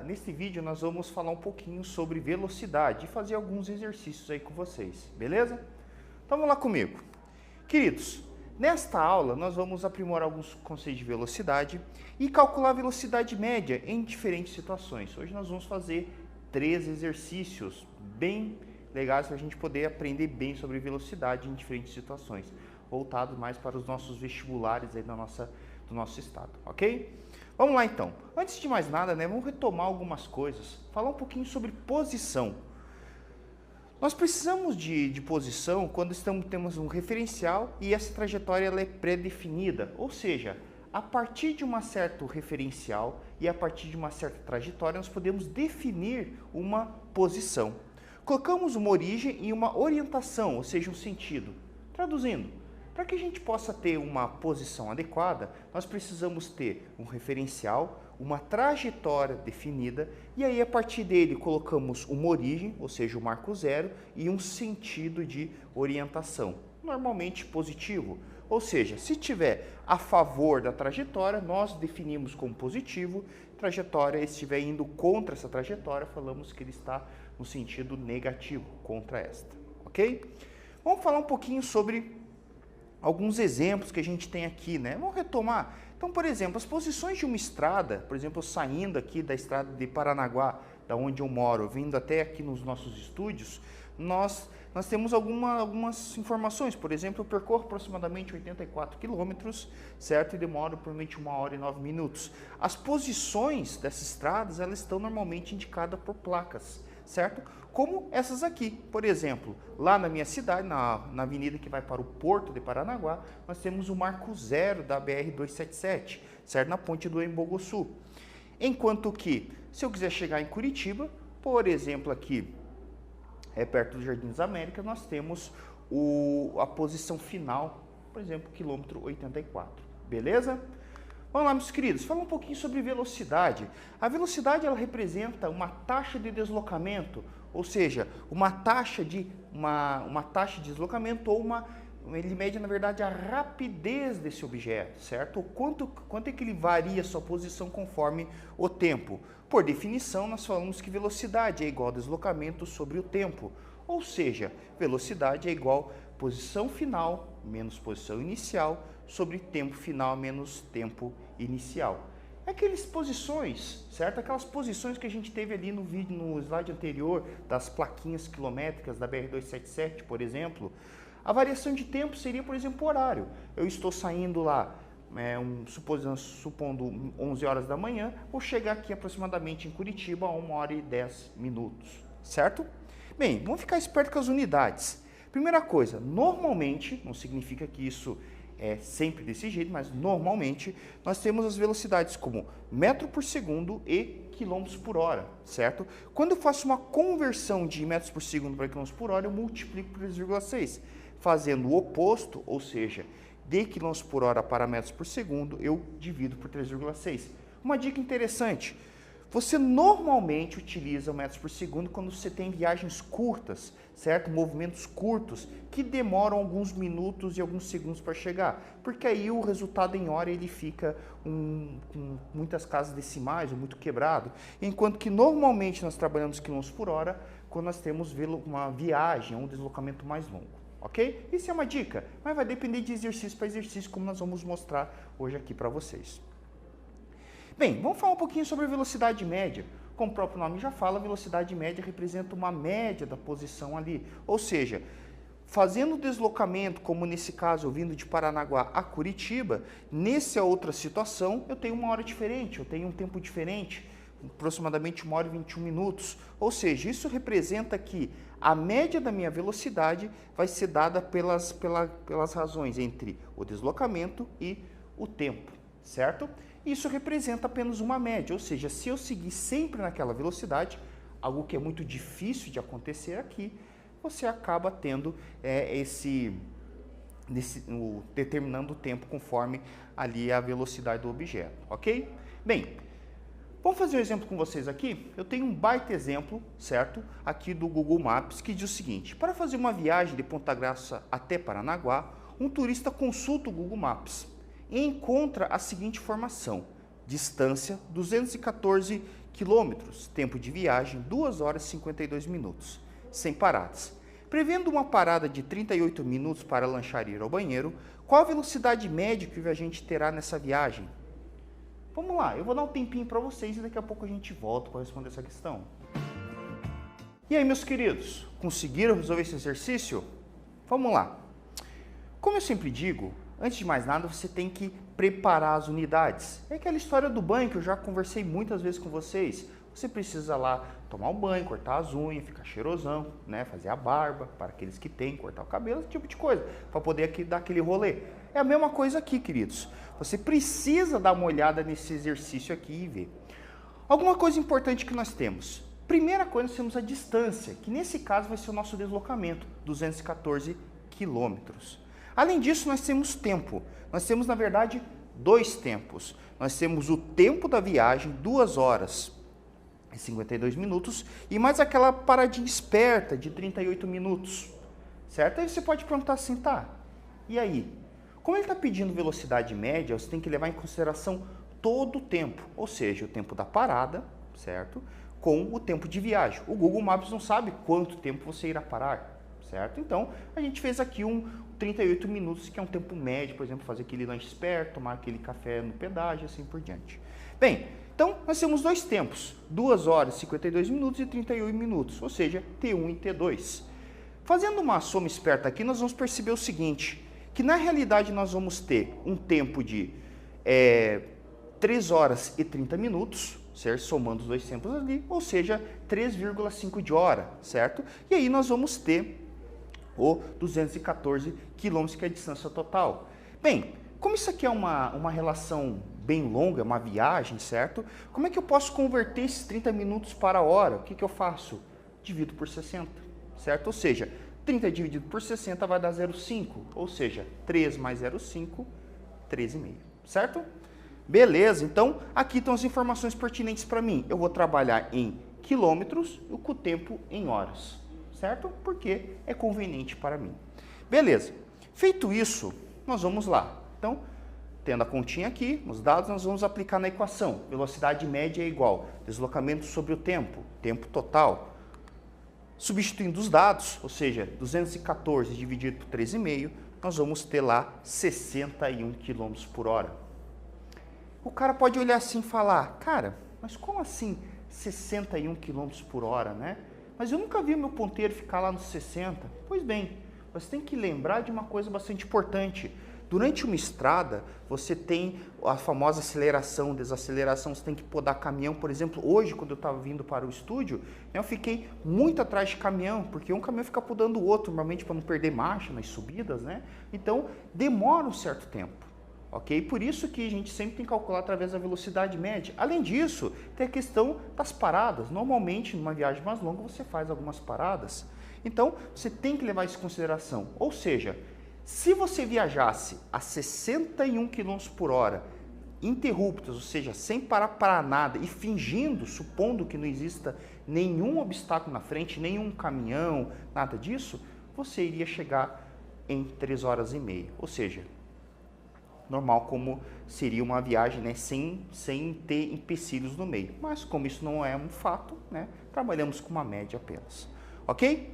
neste vídeo nós vamos falar um pouquinho sobre velocidade e fazer alguns exercícios aí com vocês, beleza? Então vamos lá comigo. Queridos, nesta aula nós vamos aprimorar alguns conceitos de velocidade e calcular a velocidade média em diferentes situações. Hoje nós vamos fazer 3 exercícios bem legais para a gente poder aprender bem sobre velocidade em diferentes situações, voltados mais para os nossos vestibulares aí do nosso estado, ok? Vamos lá então. Antes de mais nada, vamos retomar algumas coisas, falar um pouquinho sobre posição. Nós precisamos de posição quando temos um referencial e essa trajetória ela é pré-definida, ou seja, a partir de um certo referencial e a partir de uma certa trajetória nós podemos definir uma posição. Colocamos uma origem e uma orientação, ou seja, um sentido. Traduzindo, para que a gente possa ter uma posição adequada, nós precisamos ter um referencial, uma trajetória definida e aí a partir dele colocamos uma origem, ou seja, o marco zero e um sentido de orientação, normalmente positivo. Ou seja, se estiver a favor da trajetória, nós definimos como positivo, trajetória, se estiver indo contra essa trajetória, falamos que ele está no sentido negativo, contra esta, ok? Vamos falar um pouquinho sobre alguns exemplos que a gente tem aqui, Vamos retomar. Então, por exemplo, as posições de uma estrada, por exemplo, saindo aqui da estrada de Paranaguá, da onde eu moro, vindo até aqui nos nossos estúdios, nós temos algumas informações. Por exemplo, eu percorro aproximadamente 84 quilômetros, certo? E demoro provavelmente 1 hora e 9 minutos. As posições dessas estradas, elas estão normalmente indicadas por placas, certo? Como essas aqui, por exemplo, lá na minha cidade, na avenida que vai para o Porto de Paranaguá, nós temos o marco zero da BR-277, certo? Na ponte do Embogoçu. Enquanto que, se eu quiser chegar em Curitiba, por exemplo, aqui, perto do Jardim das Américas, nós temos a posição final, por exemplo, quilômetro 84, beleza? Vamos lá, meus queridos, fala um pouquinho sobre velocidade. A velocidade ela representa uma taxa de deslocamento, ou seja, uma taxa de deslocamento ou ele mede, na verdade, a rapidez desse objeto, certo? Quanto é que ele varia a sua posição conforme o tempo. Por definição, nós falamos que velocidade é igual a deslocamento sobre o tempo, ou seja, velocidade é igual a posição final menos posição inicial sobre tempo final menos tempo inicial. Aquelas posições, certo? Aquelas posições que a gente teve ali no vídeo, no slide anterior, das plaquinhas quilométricas da BR-277, por exemplo. A variação de tempo seria, por exemplo, o horário. Eu estou saindo lá, supondo 11 horas da manhã, vou chegar aqui aproximadamente em Curitiba a 1 hora e 10 minutos, certo? Bem, vamos ficar esperto com as unidades. Primeira coisa, normalmente, não significa que isso é sempre desse jeito, mas normalmente nós temos as velocidades como metro por segundo e quilômetros por hora, certo? Quando eu faço uma conversão de metros por segundo para quilômetros por hora, eu multiplico por 3,6, fazendo o oposto, ou seja, de quilômetros por hora para metros por segundo, eu divido por 3,6. Uma dica interessante, você normalmente utiliza metros por segundo quando você tem viagens curtas, certo? Movimentos curtos que demoram alguns minutos e alguns segundos para chegar, porque aí o resultado em hora ele fica com muitas casas decimais ou muito quebrado, enquanto que normalmente nós trabalhamos quilômetros por hora quando nós temos uma viagem, um deslocamento mais longo, ok? Isso é uma dica, mas vai depender de exercício para exercício, como nós vamos mostrar hoje aqui para vocês. Bem, vamos falar um pouquinho sobre a velocidade média. Como o próprio nome já fala, a velocidade média representa uma média da posição ali. Ou seja, fazendo o deslocamento, como nesse caso, eu vindo de Paranaguá a Curitiba, nessa outra situação, eu tenho 1 hora diferente, eu tenho um tempo diferente, aproximadamente 1 hora e 21 minutos. Ou seja, isso representa que a média da minha velocidade vai ser dada pelas razões entre o deslocamento e o tempo, certo? Isso representa apenas uma média, ou seja, se eu seguir sempre naquela velocidade, algo que é muito difícil de acontecer aqui, você acaba tendo determinando o tempo conforme ali a velocidade do objeto, ok? Bem, vamos fazer um exemplo com vocês aqui? Eu tenho um baita exemplo, certo? Aqui do Google Maps, que diz o seguinte, para fazer uma viagem de Ponta Grossa até Paranaguá, um turista consulta o Google Maps e encontra a seguinte informação: distância 214 quilômetros, tempo de viagem 2 horas e 52 minutos, sem paradas. Prevendo uma parada de 38 minutos para lanchar e ir ao banheiro, qual a velocidade média que o viajante terá nessa viagem? Vamos lá, eu vou dar um tempinho para vocês e daqui a pouco a gente volta para responder essa questão. E aí, meus queridos, conseguiram resolver esse exercício? Vamos lá. Como eu sempre digo, antes de mais nada, você tem que preparar as unidades. É aquela história do banho que eu já conversei muitas vezes com vocês. Você precisa lá tomar um banho, cortar as unhas, ficar cheirosão, né? Fazer a barba, para aqueles que têm, cortar o cabelo, esse tipo de coisa, para poder aqui dar aquele rolê. É a mesma coisa aqui, queridos. Você precisa dar uma olhada nesse exercício aqui e ver. Alguma coisa importante que nós temos. Primeira coisa, nós temos a distância, que nesse caso vai ser o nosso deslocamento, 214 quilômetros. Além disso, nós temos tempo. Nós temos, na verdade, 2 tempos. Nós temos o tempo da viagem, 2 horas e 52 minutos, e mais aquela paradinha esperta de 38 minutos, certo? Aí você pode perguntar assim, tá, e aí? Como ele está pedindo velocidade média, você tem que levar em consideração todo o tempo, ou seja, o tempo da parada, certo? Com o tempo de viagem. O Google Maps não sabe quanto tempo você irá parar, certo? Então, a gente fez aqui 38 minutos, que é um tempo médio, por exemplo, fazer aquele lanche esperto, tomar aquele café no pedágio, assim por diante. Bem, então nós temos 2 tempos, 2 horas, 52 minutos e 38 minutos, ou seja, T1 e T2. Fazendo uma soma esperta aqui, nós vamos perceber o seguinte, que na realidade nós vamos ter um tempo de 3 horas e 30 minutos, certo? Somando os 2 tempos ali, ou seja, 3,5 de hora, certo? E aí nós vamos ter o 214 quilômetros, que é a distância total. Bem, como isso aqui é uma relação bem longa, uma viagem, certo? Como é que eu posso converter esses 30 minutos para a hora? O que eu faço? Divido por 60, certo? Ou seja, 30 dividido por 60 vai dar 0,5, ou seja, 3 mais 0,5, 13,5, certo? Beleza, então aqui estão as informações pertinentes para mim. Eu vou trabalhar em quilômetros e com o tempo em horas, certo? Porque é conveniente para mim. Beleza, feito isso, nós vamos lá. Então, tendo a continha aqui, os dados, nós vamos aplicar na equação. Velocidade média é igual deslocamento sobre o tempo, tempo total. Substituindo os dados, ou seja, 214 dividido por 13,5, nós vamos ter lá 61 km por hora. O cara pode olhar assim e falar, cara, mas como assim 61 km por hora, né? Mas eu nunca vi meu ponteiro ficar lá nos 60. Pois bem, você tem que lembrar de uma coisa bastante importante. Durante uma estrada, você tem a famosa aceleração, desaceleração, você tem que podar caminhão. Por exemplo, hoje, quando eu estava vindo para o estúdio, eu fiquei muito atrás de caminhão, porque um caminhão fica podando o outro, normalmente para não perder marcha nas subidas, né? Então, demora um certo tempo, ok? Por isso que a gente sempre tem que calcular através da velocidade média. Além disso, tem a questão das paradas. Normalmente, numa viagem mais longa, você faz algumas paradas. Então, você tem que levar isso em consideração. Ou seja, se você viajasse a 61 km por hora, interruptos, ou seja, sem parar para nada e fingindo, supondo que não exista nenhum obstáculo na frente, nenhum caminhão, nada disso, você iria chegar em 3 horas e meia. Ou seja, normal como seria uma viagem, né, sem ter empecilhos no meio. Mas como isso não é um fato, né, trabalhamos com uma média apenas. Ok?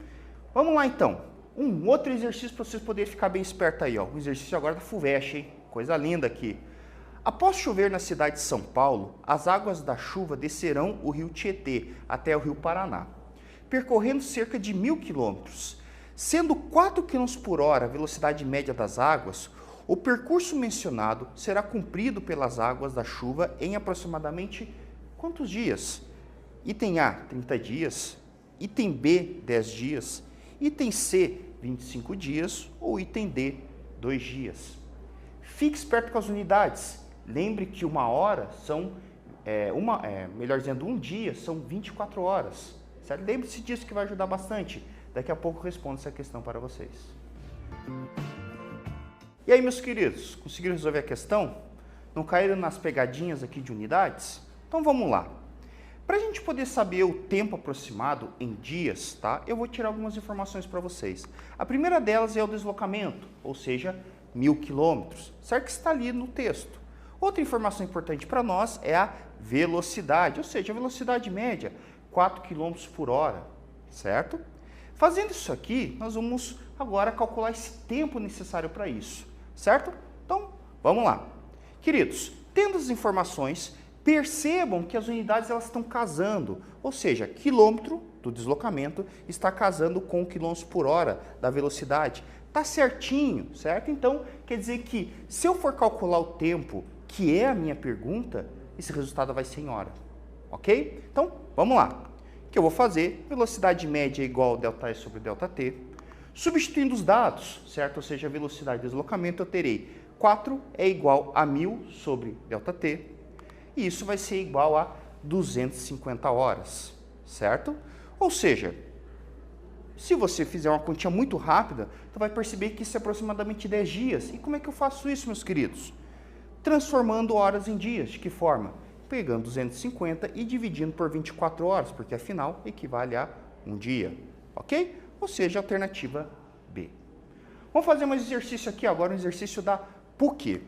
Vamos lá então. Um outro exercício para vocês poderem ficar bem esperto aí, ó. Um exercício agora da FUVEST, hein? Coisa linda aqui. Após chover na cidade de São Paulo, as águas da chuva descerão o rio Tietê até o rio Paraná, percorrendo cerca de 1.000 quilômetros. Sendo 4 km por hora a velocidade média das águas, o percurso mencionado será cumprido pelas águas da chuva em aproximadamente quantos dias? Item A, 30 dias. Item B, 10 dias. Item C, 25 dias, ou item D, 2 dias. Fique esperto com as unidades. Lembre que uma hora são, melhor dizendo, um dia são 24 horas. Certo? Lembre-se disso que vai ajudar bastante. Daqui a pouco eu respondo essa questão para vocês. E aí, meus queridos, conseguiram resolver a questão? Não caíram nas pegadinhas aqui de unidades? Então vamos lá. Para a gente poder saber o tempo aproximado em dias, tá? Eu vou tirar algumas informações para vocês. A primeira delas é o deslocamento, ou seja, 1.000 quilômetros, certo? Que está ali no texto. Outra informação importante para nós é a velocidade, ou seja, a velocidade média, 4 km por hora, certo? Fazendo isso aqui, nós vamos agora calcular esse tempo necessário para isso, certo? Então, vamos lá. Queridos, tendo as informações, percebam que as unidades elas estão casando, ou seja, quilômetro do deslocamento está casando com o quilômetro por hora da velocidade. Está certinho, certo? Então, quer dizer que se eu for calcular o tempo, que é a minha pergunta, esse resultado vai ser em hora, ok? Então, vamos lá. O que eu vou fazer? Velocidade média é igual a ΔS sobre ΔT. Substituindo os dados, certo? Ou seja, a velocidade de deslocamento, eu terei 4 é igual a 1000 sobre ΔT. E isso vai ser igual a 250 horas, certo? Ou seja, se você fizer uma continha muito rápida, você vai perceber que isso é aproximadamente 10 dias. E como é que eu faço isso, meus queridos? Transformando horas em dias. De que forma? Pegando 250 e dividindo por 24 horas, porque afinal equivale a um dia, ok? Ou seja, alternativa B. Vamos fazer um exercício aqui agora, um exercício da PUC.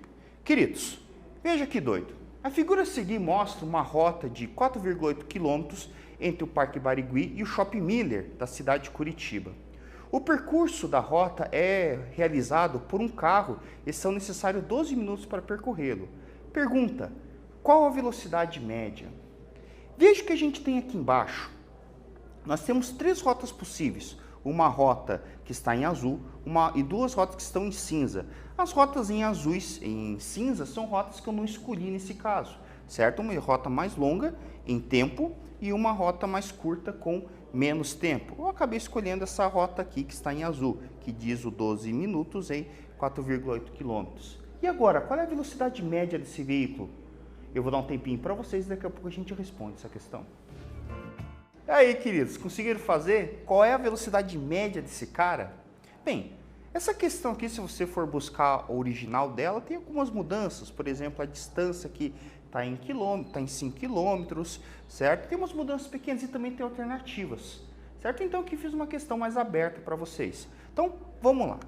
Queridos, veja que doido. A figura a seguir mostra uma rota de 4,8 km entre o Parque Barigui e o Shopping Miller, da cidade de Curitiba. O percurso da rota é realizado por um carro e são necessários 12 minutos para percorrê-lo. Pergunta, qual a velocidade média? Veja que a gente tem aqui embaixo. Nós temos 3 rotas possíveis. Uma rota que está em azul e 2 rotas que estão em cinza. As rotas em azuis e em cinza são rotas que eu não escolhi nesse caso, certo? Uma rota mais longa em tempo e uma rota mais curta com menos tempo. Eu acabei escolhendo essa rota aqui que está em azul, que diz o 12 minutos em 4,8 km. E agora, qual é a velocidade média desse veículo? Eu vou dar um tempinho para vocês e daqui a pouco a gente responde essa questão. E aí, queridos, conseguiram fazer? Qual é a velocidade média desse cara? Bem, essa questão aqui, se você for buscar o original dela, tem algumas mudanças. Por exemplo, a distância aqui está em quilômetros, está em 5 quilômetros, certo? Tem umas mudanças pequenas e também tem alternativas, certo? Então, aqui fiz uma questão mais aberta para vocês. Então, vamos lá.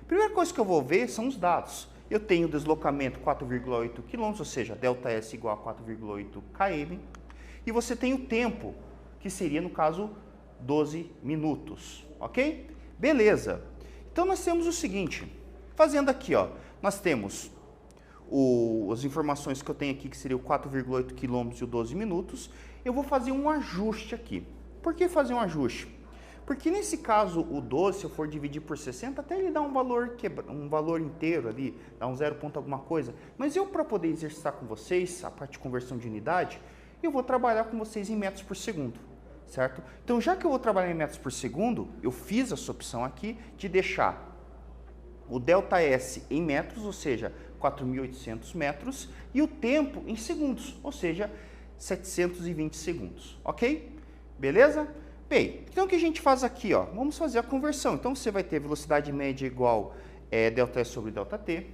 Primeira coisa que eu vou ver são os dados. Eu tenho deslocamento 4,8 km, ou seja, ΔS igual a 4,8 km. E você tem o tempo, que seria, no caso, 12 minutos, ok? Beleza. Então, nós temos o seguinte, fazendo aqui, ó, nós temos as informações que eu tenho aqui, que seria o 4,8 km e o 12 minutos, eu vou fazer um ajuste aqui. Por que fazer um ajuste? Porque nesse caso, o 12, se eu for dividir por 60, até ele dá um valor inteiro ali, dá um 0 ponto alguma coisa. Mas eu, para poder exercitar com vocês a parte de conversão de unidade, eu vou trabalhar com vocês em metros por segundo, certo? Então, já que eu vou trabalhar em metros por segundo, eu fiz essa opção aqui de deixar o ΔS em metros, ou seja, 4.800 metros, e o tempo em segundos, ou seja, 720 segundos, ok? Beleza? Bem, então o que a gente faz aqui, ó? Vamos fazer a conversão. Então, você vai ter velocidade média igual ΔS sobre ΔT.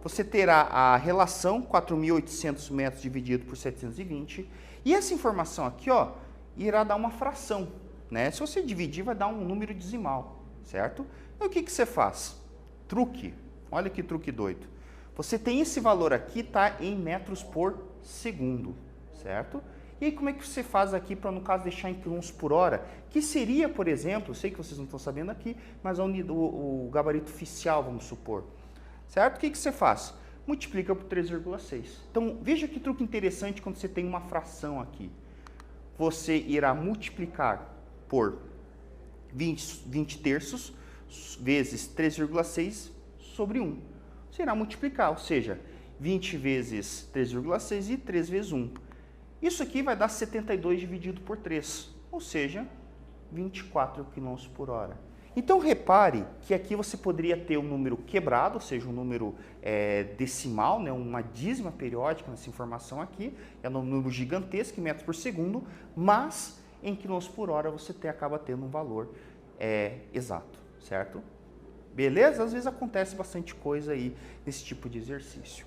Você terá a relação 4.800 metros dividido por 720. E essa informação aqui, ó, irá dar uma fração, né? Se você dividir, vai dar um número decimal, certo? Então, o que você faz? Truque. Olha que truque doido. Você tem esse valor aqui, tá em metros por segundo, certo? E aí, como é que você faz aqui para, no caso, deixar em quilômetros por hora? Que seria, por exemplo, eu sei que vocês não estão sabendo aqui, mas o gabarito oficial, vamos supor. Certo? O que você faz? Multiplica por 3,6. Então, veja que truque interessante quando você tem uma fração aqui. Você irá multiplicar por 20 terços vezes 3,6 sobre 1. Você irá multiplicar, ou seja, 20 vezes 3,6 e 3 vezes 1. Isso aqui vai dar 72 dividido por 3, ou seja, 24 km por hora. Então, repare que aqui você poderia ter um número quebrado, ou seja, um número decimal, né, uma dízima periódica nessa informação aqui, é um número gigantesco em metros por segundo, mas em quilômetros por hora você acaba tendo um valor exato, certo? Beleza? Às vezes acontece bastante coisa aí nesse tipo de exercício.